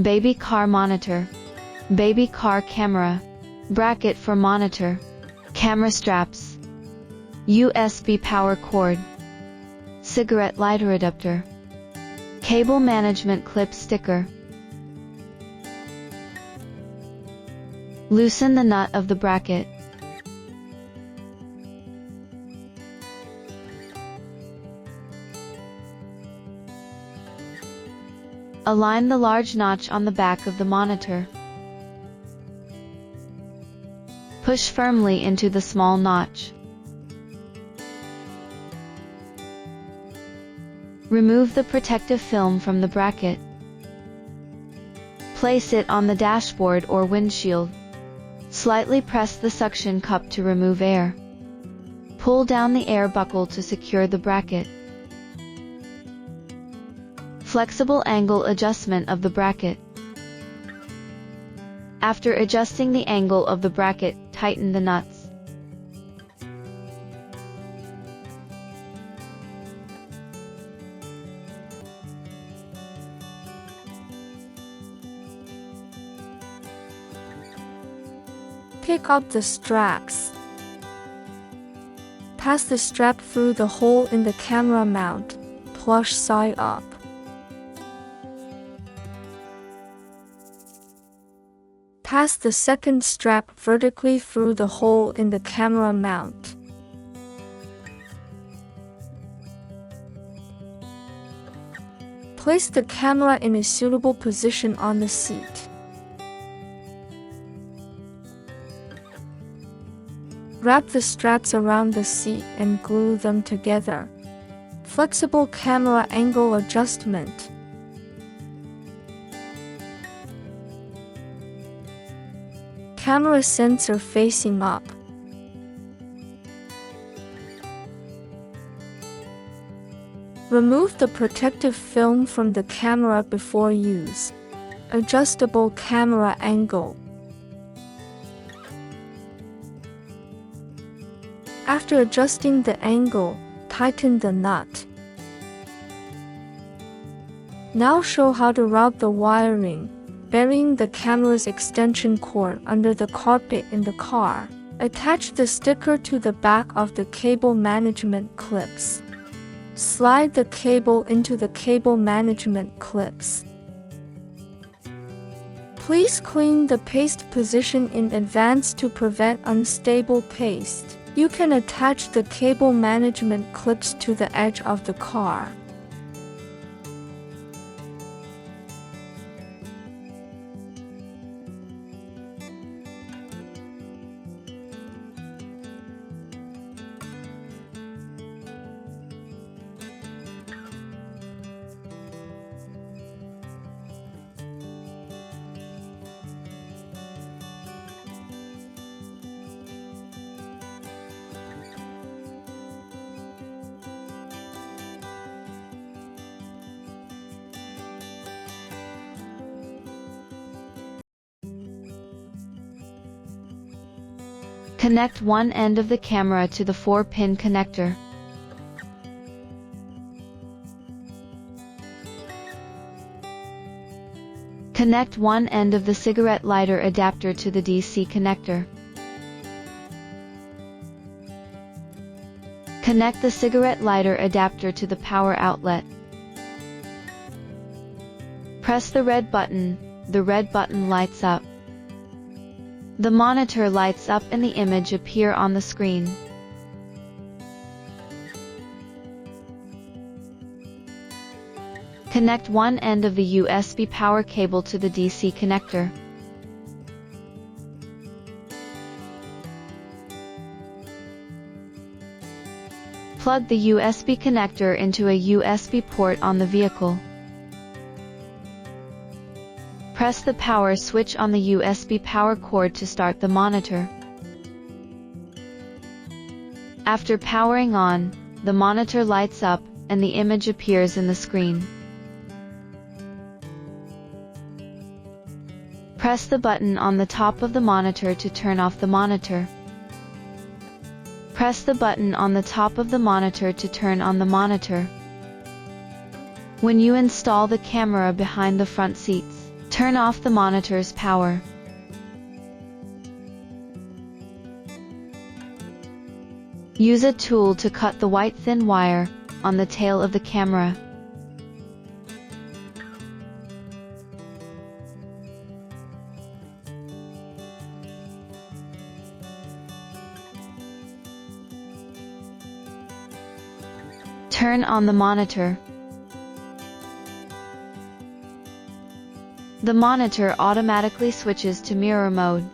baby car monitor, baby car camera, bracket for monitor, camera straps, USB power cord, cigarette lighter adapter, cable management clip sticker. Loosen the nut of the bracket. Align the large notch on the back of the monitor. Push firmly into the small notch. Remove the protective film from the bracket. Place it on the dashboard or windshield. Slightly press the suction cup to remove air. Pull down the air buckle to secure the bracket. Flexible angle adjustment of the bracket. After adjusting the angle of the bracket, tighten the nuts. Pick up the straps. Pass the strap through the hole in the camera mount, plush side up. Pass the second strap vertically through the hole in the camera mount. Place the camera in a suitable position on the seat. Wrap the straps around the seat and glue them together. Flexible camera angle adjustment. Camera sensor facing up. Remove the protective film from the camera before use. Adjustable camera angle. After adjusting the angle, tighten the nut. Now show how to route the wiring, burying the camera's extension cord under the carpet in the car. Attach the sticker to the back of the cable management clips. Slide the cable into the cable management clips. Please clean the paste position in advance to prevent unstable paste. You can attach the cable management clips to the edge of the car. Connect one end of the camera to the 4-pin connector. Connect one end of the cigarette lighter adapter to the DC connector. Connect the cigarette lighter adapter to the power outlet. Press the red button lights up. The monitor lights up and the image appears on the screen. Connect one end of the USB power cable to the DC connector. Plug the USB connector into a USB port on the vehicle. Press the power switch on the USB power cord to start the monitor. After powering on, the monitor lights up and the image appears in the screen. Press the button on the top of the monitor to turn off the monitor. Press the button on the top of the monitor to turn on the monitor. When you install the camera behind the front seats, Turn off the monitor's power. Use a tool to cut the white thin wire on the tail of the camera. Turn on the monitor. The monitor automatically switches to mirror mode.